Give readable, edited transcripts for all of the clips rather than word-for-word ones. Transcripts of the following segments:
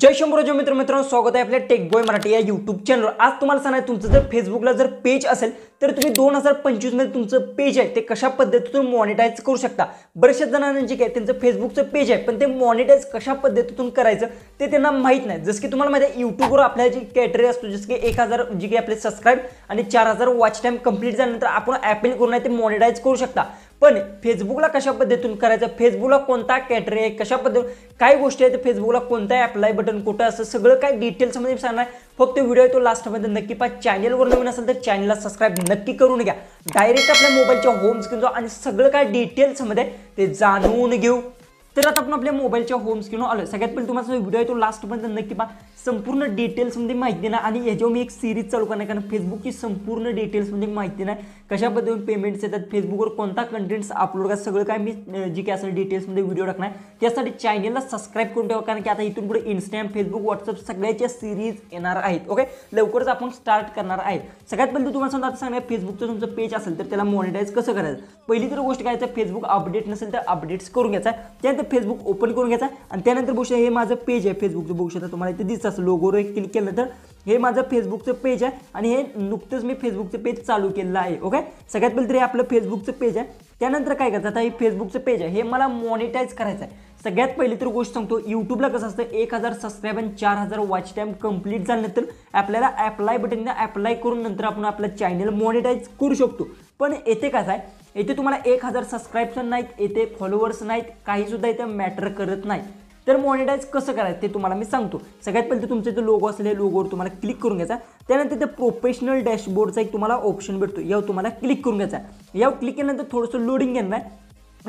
जय शंभूराज मित्रांनो, स्वागत आहे आपल्या टेक बॉय मराठी या यूट्यूब चॅनलवर। आज तुम्हाला सांगणार तुमचं जर फेसबुकला जर पेज असेल तर तुम्ही 2025 मध्ये तुमचं पेज आहे ते कशा पद्धतीतून मॉनिटाइज करू शकता। बरेचशा जणांना जे काय त्यांचं फेसबुकचं पेज आहे पण ते मॉनिटाइज कशा पद्धतीतून करायचं ते त्यांना माहित नाही। जसं की तुम्हाला माहिती आहे यूट्यूबवर आपल्या जी कॅटेगरी असतो जसं की 1000 जी काही आपले सबस्क्राइब आणि 4000 वॉच टाइम कंप्लीट झाल्यानंतर आपण ॲपल करून ते मॉनिटाइज करू शकता। पण फेसबुकला कशा पद्धतीतून करायचं, फेसबुकला कोणता कॅटेगरी आहे, कशा पद्धतीने काय गोष्टी आहेत, फेसबुकला कोणता अप्लाय बटन कुठं असं सगळं काय डिटेल्समध्ये सांगणार। फक्त व्हिडिओ आहे तो लास्टमध्ये नक्की पहा। चॅनलवर नवीन असेल तर चॅनलला सबस्क्राइब नक्की करून घ्या। डायरेक्ट आपल्या मोबाईलच्या होम स्क्रीन आणि सगळं काय डिटेल्समध्ये ते जाणून घेऊ। तर आता आपण आपल्या मोबाईलच्या होम स्क्रीनवर आलो। सगळ्यात पहिले तुम्हाला व्हिडिओ आहे तो लास्टपर्यंत नक्की पहा। संपूर्ण डिटेल्समध्ये माहिती देणार आणि याच्यावर मी एक सिरीज चालू करणार कारण फेसबुकची संपूर्ण डिटेल्समध्ये माहिती नाही, कशा पद्धतीने पेमेंट्स येतात, फेसबुकवर कोणता कंटेंट्स अपलोड करा, सगळं काय मी जी काय असेल डिटेल्समध्ये व्हिडिओ टाकणार। त्यासाठी चॅनलला सबस्क्राइब करून ठेवा कारण की आता इथून पुढे इंस्टाग्राम, फेसबुक, व्हॉट्सअप सगळ्याच्या सिरीज येणार आहेत। ओके, लवकरच आपण स्टार्ट करणार आहे। सगळ्यात पहिले तुम्हाला सांगता सांगणार फेसबुकचं तुमचं पेज असेल तर त्याला मॉनिटाइज कसं करायचं। पहिली तर गोष्ट काय आहे, फेसबुक अपडेट नसेल तर अपडेट्स करून घ्यायचा, त्यानंतर फेसबुक ओपन करून घ्यायचा आणि त्यानंतर बघू शकता हे माझं पेज आहे फेसबुकचं। बघू शकता तुम्हाला इथे दिसतं असं लोगोवर क्लिक केलं तर हे माझं फेसबुकचं पेज आहे आणि हे नुकतंच मी फेसबुकचं पेज चालू केलेलं आहे। ओके, सगळ्यात पहिले तरी आपलं फेसबुकचं पेज आहे। त्यानंतर काय करायचं, आता हे फेसबुकचं पेज आहे हे मला मॉनिटाइज करायचं आहे। सगळ्यात पहिली तर गोष्ट सांगतो, यूट्यूबला कसं असतं 1000 सबस्क्राइब आणि 4000 वॉच टाइम कंप्लीट झाल्यानंतर आपल्याला अप्लाय बटनला अप्लाय करून नंतर आपण आपलं चॅनल मॉनिटाइज करू शकतो। पण येथे कसं आहे, येथे तुम्हाला 1000 सबस्क्राइबर्स नाहीत, येथे फॉलोअर्स नाहीत, काही सुद्धा इथे मॅटर करत नाही। तर मॉनिटाइज कसं करायचं ते तुम्हाला मी सांगतो। सगळ्यात पहिले तर तुमचं इथे लोगो असलेले लोगोवर तुम्हाला क्लिक करून घ्यायचा, त्यानंतर ते प्रोफेशनल डॅशबोर्डचा एक तुम्हाला ऑप्शन भेटतो, यावर तुम्हाला क्लिक करून घ्यायचा। यावर क्लिक केल्यानंतर थोडंसं लोडिंग घेणार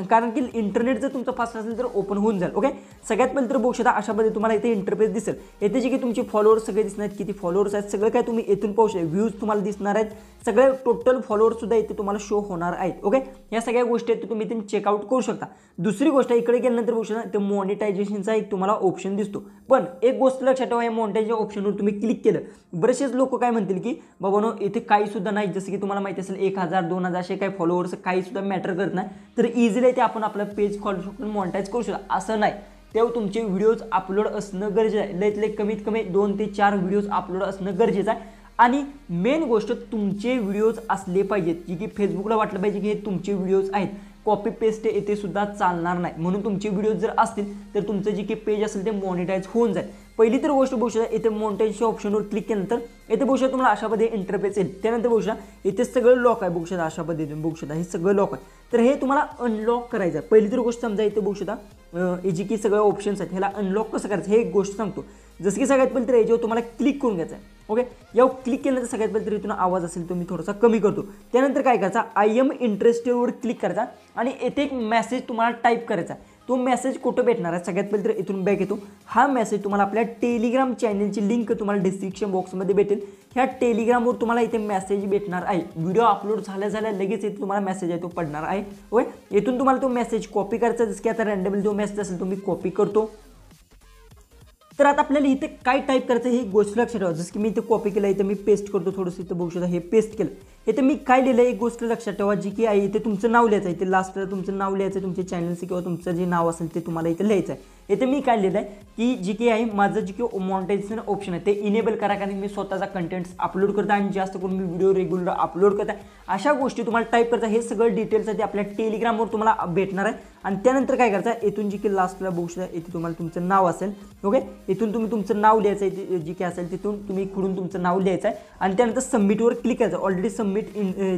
कारण की इंटरनेट जर तुमचं फास्ट असेल तर ओपन होऊन जाईल। ओके, सगळ्यात पहिले तर बघू शकता अशा पद्धतीने तुम्हाला इथे इंटरफेस दिसेल। येथे जे की तुमचे फॉलोअर्स सगळे दिसणार आहेत, किती फॉलोअर्स आहेत सगळं काय तुम्ही इथून पाहू शकता। व्ह्यूज तुम्हाला दिसणार आहेत, सगळे टोटल फॉलोअर्स सुद्धा इथे तुम्हाला शो होणार आहेत। ओके, या सगळ्या गोष्टी आहेत तुम्ही इथे चेकआउट करू शकता। दुसरी गोष्ट इकडे गेल्यानंतर बघू शकता ते मॉनिटायझेशनचा एक तुम्हाला ऑप्शन दिसतो। पण एक गोष्ट लक्षात ठेवा, या मॉनिटायझेशन ऑप्शनवर तुम्ही क्लिक केलं बरेचसेच लोक काय म्हणतील की बाबांनो इथे काही सुद्धा नाही, जसं की तुम्हाला माहिती असेल 1000 2000 असे काही फॉलोअर्स काही सुद्धा मॅटर करत नाही, तर इझिली ते आपण आपलं पेज खोलू शकतो, मॉनिटाइज करू शकतो। असं नाही, तेव्हा तुमचे व्हिडिओज अपलोड असणं गरजेचं आहे। लईत लई कमीत कमी 2 ते 4 व्हिडिओज अपलोड असणं गरजेचं आहे। आणि मेन गोष्ट तुमचे व्हिडिओज असले पाहिजेत, जी की फेसबुकला वाटलं पाहिजे की हे तुमचे व्हिडिओज आहेत, कॉपी पेस्ट येथे सुद्धा चालणार नाही। म्हणून तुमचे व्हिडिओज जर असतील तर तुमचं जे काही पेज असेल ते मॉनिटाइज होऊन जाईल। पहिली तर गोष्ट बघू शकता इथे मॉनिटाइजच्या ऑप्शनवर क्लिक केल्यानंतर इथे बघू शकता तुम्हाला अशा पद्धतीने इंटरफेस येईल। त्यानंतर बघू शकता इथे सगळं लॉक आहे, बघू शकता अशा पद्धतीने बघू शकता हे सगळं लॉक आहे। तर हे तुम्हाला अनलॉक करायचं आहे। पहिली तर गोष्ट समजा इथे बघू शकता हे जी की सगळे ऑप्शन्स आहेत ह्याला अनलॉक कसं करायचं हे एक गोष्ट सांगतो। जसं की सगळ्यात पहिले तर याच्यावर तुम्हाला क्लिक करून घ्यायचं आहे। ओके, यावर क्लिक केल्यानंतर सगळ्यात पहिले तर इथून आवाज असेल तो मी थोडासा कमी करतो। त्यानंतर काय करायचा, आय एम इंटरेस्टेडवर क्लिक करायचा आणि येथे एक मेसेज तुम्हाला टाईप करायचा। तो मेसेज कुठं भेटणार आहे, सगळ्यात पहिले तर इथून बॅक येतो। हा मेसेज तुम्हाला आपल्या टेलिग्राम चॅनलची लिंक तुम्हाला डिस्क्रिप्शन बॉक्समध्ये भेटेल। ह्या टेलिग्रामवर तुम्हाला इथे मेसेज भेटणार आहे। व्हिडिओ अपलोड झाल्या लगेच इथे तुम्हाला मेसेज आहे तो पडणार आहे। ओके, इथून तुम्हाला तो मेसेज कॉपी करायचा, जसं की आता रँडमली जो मेसेज असेल तो मी कॉपी करतो। तर आता आपल्याला इथे काय टाईप करायचं ही गोष्ट लक्षात ठेवा। जसं की मी इथे कॉपी केलं, इथे मी पेस्ट करतो थोडंसं, इथे बघू शकता हे पेस्ट केलं। इथे मी काय लिहिलं एक गोष्ट लक्षात ठेवा, जी की आहे इथे तुमचं नाव लिहायचं आहे, इथे लास्टला तुमचं नाव लिहायचं, तुमच्या चॅनलचं किंवा तुमचं जे नाव असेल ते तुम्हाला इथे लिहायचं आहे। इथे मी काय लिहिलं आहे की जी की आहे माझं जी की मॉनिटायझेशन ऑप्शन आहे ते इनेबल करा कारण मी स्वतःचा कंटेंट्स अपलोड करतो आणि जास्त करून मी व्हिडिओ रेग्युलर अपलोड करतो। अशा गोष्टी तुम्हाला टाईप करायचं, हे सगळं डिटेल्स आहे ते आपल्या टेलिग्रामवर तुम्हाला भेटणार आहे। आणि त्यानंतर काय करायचं, इथून जी की लास्टला बघू शकता इथे तुम्हाला तुमचं नाव असेल। ओके, इथून तुम्ही तुमचं नाव लिहायचं आहे, जी की असेल तिथून तुम्ही खुडून तुमचं नाव लिहायचं आहे आणि त्यानंतर सबमिटवर क्लिक करायचं। ऑलरेडी सबमिट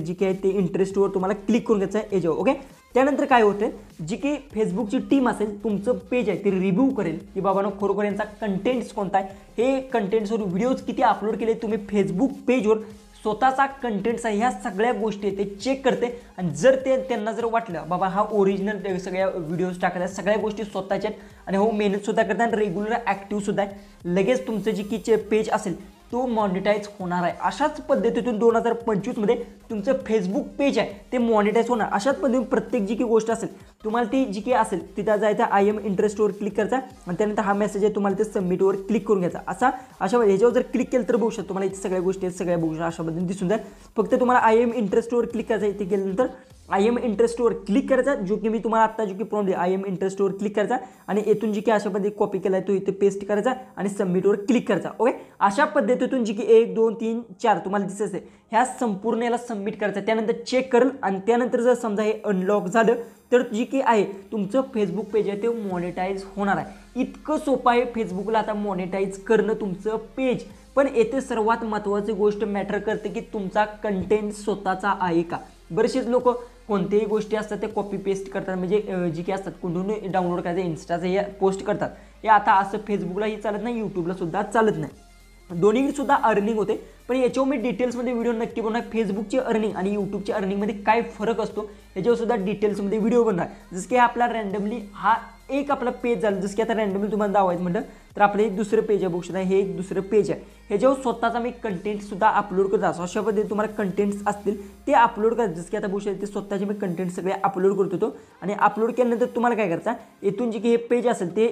जी की आहे ते इंटरेस्टवर तुम्हाला क्लिक करून घ्यायचं आहे याच्यावर। ओके, त्यानंतर काय होते, जी की फेसबुकची टीम असेल तुमचं पेज आहे ते रिव्ह्यू करेल की बाबांनो खरोखर यांचा कंटेंट्स कोणता आहे, हे कंटेंट्सवर व्हिडिओज किती अपलोड केले तुम्ही फेसबुक पेजवर, स्वतःचा कंटेंट्स आहे, ह्या सगळ्या गोष्टी ते चेक करते। आणि जर त्यांना जर वाटलं बाबा हा ओरिजिनल सगळ्या व्हिडिओज टाकत आहे, सगळ्या गोष्टी स्वतःच्या आणि हो मेहनत सुद्धा करतात आणि रेग्युलर ॲक्टिव्ह सुद्धा आहे, लगेच तुमचं जी की पेज असेल तो मॉनिटाइज होणार आहे। अशाच पद्धतीतून 2025 मध्ये तुमचं फेसबुक पेज आहे ते मॉनिटाइज होणार। अशाच पद्धतीने प्रत्येक जी की गोष्ट असेल तुम्हाला ती जी काही असेल तिथं जायचं आय एम इंटरेस्टवर क्लिक करायचा आणि त्यानंतर हा मेसेज आहे तुम्हाला ते सबमिटवर क्लिक करून घ्यायचा अशा ह्याच्यावर जर क्लिक केलं तर बघू शकतो तुम्हाला इथे सगळ्या गोष्टी आहेत सगळ्या बघू शकता अशा पद्धतीने दिसून जाईल फक्त तुम्हाला आय एम इंटरेस्टवर क्लिक करायचं इथे गेल्यानंतर आय एम इंटरेस्टवर क्लिक करायचा जो की मी तुम्हाला आता जो की प्रॉम्प्ट आहे आय एम इंटरेस्टवर क्लिक करायचा आणि येथून जी की अशा पद्धतीने कॉपी केला आहे तो इथे पेस्ट करायचा आणि सबमिटवर क्लिक करायचा ओके अशा पद्धतीतून जी की 1 2 3 4 तुम्हाला दिसत असेल ह्या संपूर्ण याला सबमिट करायचं त्यानंतर चेक करेल आणि त्यानंतर जर समजा हे अनलॉक झालं तर जी की आहे तुमचं फेसबुक पेज आहे ते मॉनिटाईज होणार आहे इतकं सोपं आहे फेसबुकला आता मॉनिटाईज करणं तुमचं पेज पण येथे सर्वात महत्त्वाची गोष्ट मॅटर करते की तुमचा कंटेंट स्वतःचा आहे का बरेचसेच लोक कोणत्याही गोष्टी असतात ते कॉपी पेस्ट करतात म्हणजे जी काही असतात कुठून डाउनलोड करायचं इन्स्टाचं हे पोस्ट करतात हे आता असं फेसबुकलाही चालत नाही यूट्यूबला सुद्धा चालत नाही दोन्ही सुद्धा अर्निंग होते पण याच्यावर मी डिटेल्समध्ये व्हिडिओ नक्की बनवणार फेसबुकची अर्निंग आणि यूट्यूबची अर्निंगमध्ये काय फरक असतो याच्यावर सुद्धा डिटेल्समध्ये व्हिडिओ बनणार जसं की आपला रँडमली हा एक आपला पेज झालं जसं की आता रँडमली तुम्हाला दावायचं म्हटलं तर आपलं एक दुसरं पेज आहे बघू शकता हे एक दुसरं पेज आहे ह्याच्यावर स्वतःचा मी कंटेंटसुद्धा अपलोड करत असतो अशा पद्धतीने तुम्हाला कंटेंट्स असतील ते अपलोड करा जसं की आता बघू शकता ते स्वतःचे मी कंटेंट सगळे अपलोड करत होतो आणि अपलोड केल्यानंतर तुम्हाला काय करायचं इथून जे की हे पेज असेल ते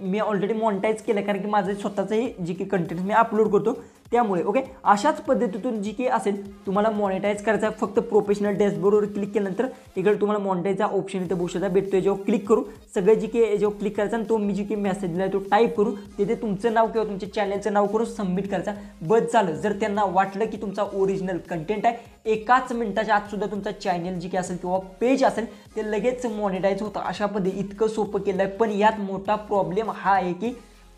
मी ऑलरेडी मॉनिटाईज केलं कारण की माझं स्वतःचंही जे की कंटेंट मी अपलोड करतो त्यामुळे ओके अशाच पद्धतीतून जी काही असेल तुम्हाला मॉनिटाईज करायचं आहे फक्त प्रोफेशनल डॅशबोर्डवर क्लिक केल्यानंतर इकडे तुम्हाला मॉनिटाईजचा ऑप्शन इथे बघू शकता भेटतो याच्यावर क्लिक करू सगळे जी काही याच्यावर क्लिक करायचा आणि तो मी जी काही मेसेज दिला तो टाईप करू तिथे तुमचं नाव किंवा तुमच्या चॅनलचं नाव करून सबमिट करायचा बस झालं जर त्यांना वाटलं की तुमचा ओरिजिनल कंटेंट आहे एकाच मिनिटाच्या आत सुद्धा तुमचा चॅनल जी काही असेल किंवा पेज असेल ते लगेच मॉनिटाईज होतं अशा पद्धती इतकं सोपं केलं आहे पण यात मोठा प्रॉब्लेम हा आहे की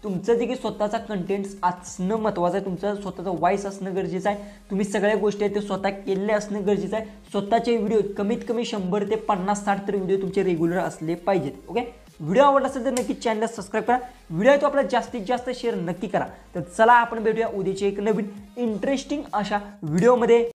तुमचं जे की स्वतःचा कंटेंट असणं महत्त्वाचं आहे तुमचं स्वतःचा वॉइस असणं गरजेचं आहे तुम्ही सगळ्या गोष्टी आहेत ते स्वतः केलेल्या असणं गरजेचं आहे स्वतःचे व्हिडिओ कमीत कमी 100 ते 50-60 तर व्हिडिओ तुमचे रेग्युलर असले पाहिजेत ओके व्हिडिओ आवडला असेल तर नक्की चॅनलला सबस्क्राईब करा व्हिडिओ तो आपला जास्तीत जास्त शेअर नक्की करा तर चला आपण भेटूया उद्याचे एक नवीन इंटरेस्टिंग अशा व्हिडिओमध्ये